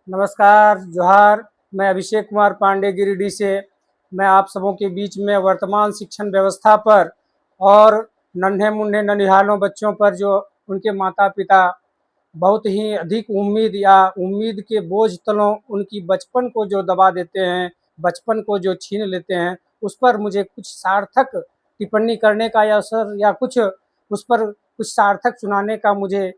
नमस्कार, जोहार। मैं अभिषेक कुमार पांडे गिरिडीह से। मैं आप सबों के बीच में वर्तमान शिक्षण व्यवस्था पर और नन्हे-मुन्ने ननिहालों बच्चों पर जो उनके माता-पिता बहुत ही अधिक उम्मीद के बोझ तलों उनकी बचपन को जो दबा देते हैं, बचपन को जो छीन लेते हैं, उस पर मुझे कुछ सार्थक टिप्पणी करने का अवसर या कुछ उस पर कुछ सार्थक सुनाने का मुझे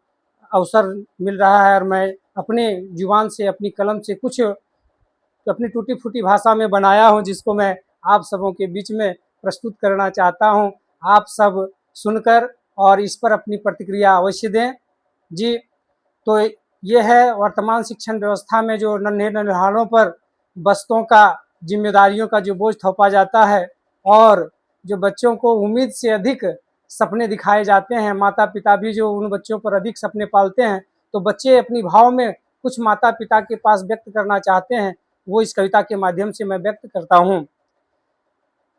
अवसर मिल रहा है और मैं अपने जुबान से, अपनी कलम से कुछ अपनी टूटी-फूटी भाषा में बनाया हूँ, जिसको मैं आप सबों के बीच में प्रस्तुत करना चाहता हूँ। आप सब सुनकर और इस पर अपनी प्रतिक्रिया अवश्य दें। जी, तो ये है वर्तमान शिक्षण व्यवस्था में जो नन्हे-ननिहालों पर बस्तों का, ज़िम्मेदारियों का जो बोझ थोपा जाता है और जो बच्चों को उम्मीद से अधिक सपने दिखाए जाते हैं, माता-पिता भी जो उन बच्चों पर अधिक सपने पालते हैं, तो बच्चे अपनी भाव में कुछ माता-पिता के पास व्यक्त करना चाहते हैं, वो इस कविता के माध्यम से मैं व्यक्त करता हूँ।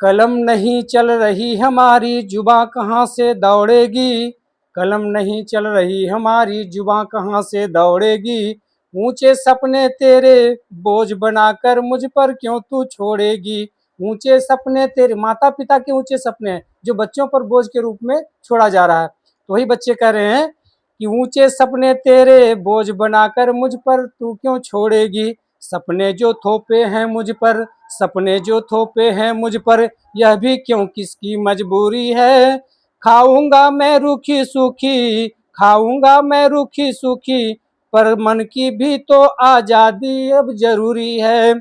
कलम नहीं चल रही हमारी जुबां कहाँ से दौड़ेगी, कलम नहीं चल रही हमारी जुबां कहाँ से दौड़ेगी, ऊंचे सपने तेरे बोझ बनाकर मुझ पर क्यों तू छोड़ेगी। ऊंचे सपने तेरे, माता पिता के ऊंचे सपने हैं जो बच्चों पर बोझ के रूप में छोड़ा जा रहा है। तो वही बच्चे कह रहे हैं कि ऊंचे सपने तेरे बोझ बनाकर मुझ पर तू क्यों छोड़ेगी। सपने जो थोपे हैं मुझ पर, सपने जो थोपे हैं मुझ पर, यह भी क्यों किसकी मजबूरी है। खाऊंगा मैं रूखी सूखी, खाऊंगा मैं रूखी सूखी, पर मन की भी तो आजादी अब जरूरी है।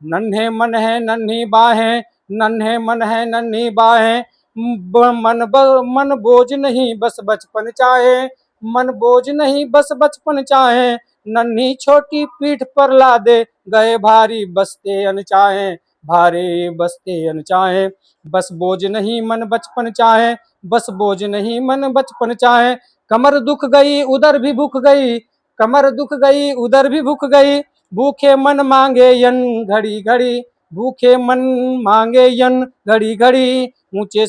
नन्हे मन है नन्ही बाहें, नन्हे मन है नन्ही बाहें, मन बोझ नहीं बस बचपन चाहे, मन बोझ नहीं बस बचपन चाहे, नन्ही छोटी पीठ पर ला दे गए भारी बस्ते अनचाहे, भारे बस्ते अनचाहे। बस बोझ नहीं मन बचपन चाहे, बस बोझ नहीं मन बचपन चाहे, कमर दुख गई उधर भी भूख गई, कमर दुख गई उधर भी भूख गई, भूखे मन मांगे यन घड़ी घड़ी, भूखे मन मांगे यन घड़ी घड़ी, ऊंचे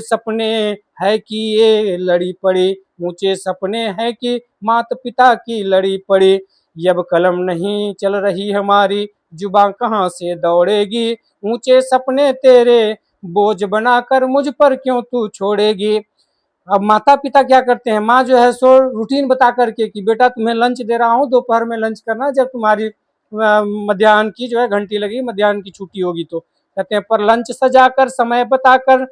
सपने है कि ये लड़ी पड़ी, ऊंचे सपने हैं कि माता पिता की लड़ी पड़ी। अब कलम नहीं चल रही हमारी जुबां कहाँ से दौड़ेगी, ऊंचे सपने तेरे बोझ बनाकर मुझ पर क्यों तू छोड़ेगी। अब माता पिता क्या करते हैं, माँ जो है सो रूटीन बता करके कि बेटा तुम्हें लंच दे रहा हूँ, दोपहर में लंच करना, जब तुम्हारी मध्याह्न की जो है घंटी लगी, मध्याह्न की छुट्टी होगी तो कहते हैं पर लंच सजाकर समय बताकर,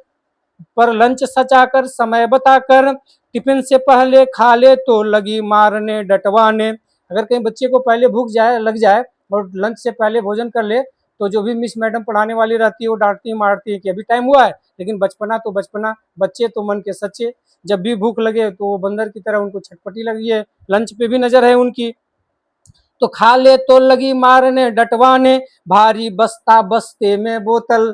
पर लंच सजाकर समय बताकर, टिफिन से पहले खा ले तो लगी मारने डटवाने। अगर कहीं बच्चे को पहले भूख लग जाए और लंच से पहले भोजन कर ले, तो जो भी मिस मैडम पढ़ाने वाली रहती है वो डांटती मारती है कि अभी टाइम हुआ है। लेकिन बचपना तो बचपना, बच्चे तो मन के सच्चे, जब भी भूख लगे तो वो बंदर की तरह उनको छटपटी लगी है, लंच पे भी नजर है उनकी। तो खा ले तो लगी मारने डटवाने, भारी बस्ता बस्ते में बोतल,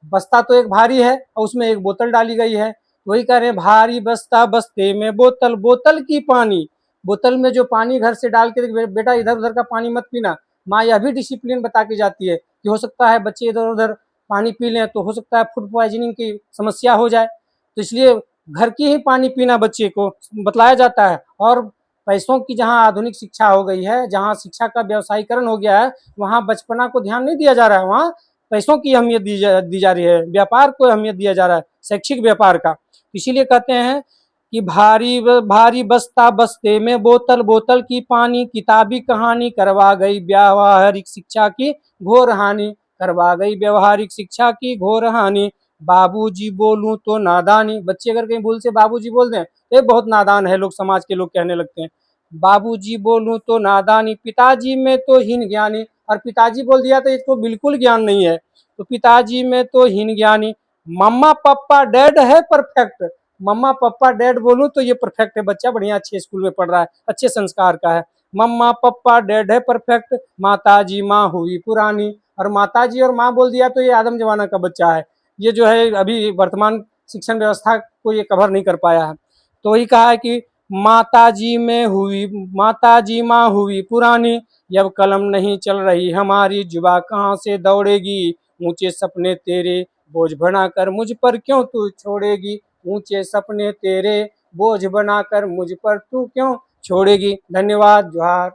बस्ता तो एक भारी है और उसमें एक बोतल डाली गई है। वही कह रहे हैं भारी बस्ता बस्ते में बोतल, बोतल की पानी, बोतल में जो पानी घर से डाल के बेटा इधर उधर का पानी मत पीना। माँ यह भी डिसिप्लिन बता के जाती है कि हो सकता है बच्चे इधर उधर पानी पी लें तो हो सकता है फूड पॉइजनिंग की समस्या हो जाए, तो इसलिए घर की ही पानी पीना बच्चे को बतलाया जाता है। और पैसों की जहाँ आधुनिक शिक्षा हो गई है, जहाँ शिक्षा का व्यवसायीकरण हो गया है, वहाँ बचपना को ध्यान नहीं दिया जा रहा है, वहाँ पैसों की अहमियत दी जा रही है, व्यापार को अहमियत दिया जा रहा है, शैक्षिक व्यापार का। इसीलिए कहते हैं कि भारी भारी बस्ता बस्ते में बोतल, बोतल की पानी, किताबी कहानी करवा गई व्यावहारिक शिक्षा की घोर हानि, करवा गई व्यवहारिक शिक्षा की घोर हानि। बाबूजी बोलूं तो नादानी, बच्चे अगर कहीं भूल से बाबूजी बोल दें तो ये बहुत नादान है, लोग समाज के लोग कहने लगते हैं। बाबूजी बोलूं तो नादानी, पिताजी में तो हीन ज्ञानी, और पिताजी बोल दिया तो इसको बिल्कुल ज्ञान नहीं है, तो पिताजी में तो हीन ज्ञानी। मम्मा पापा डैड है परफेक्ट, मम्मा पापा डैड बोलूं तो ये परफेक्ट है, बच्चा बढ़िया अच्छे स्कूल में पढ़ रहा है, अच्छे संस्कार का है। मम्मा पापा डैड है परफेक्ट, माताजी माँ हुई पुरानी, और माताजी और माँ बोल दिया तो ये आदम जमाना का बच्चा है। ये जो है अभी वर्तमान शिक्षण व्यवस्था को ये कवर नहीं कर पाया है। तो वही कहा है कि माताजी माँ हुई पुरानी, अब कलम नहीं चल रही हमारी जुबां कहाँ से दौड़ेगी, ऊंचे सपने तेरे बोझ बनाकर मुझ पर क्यों तू छोड़ेगी, ऊंचे सपने तेरे बोझ बनाकर मुझ पर तू क्यों छोड़ेगी। धन्यवाद, जोहार।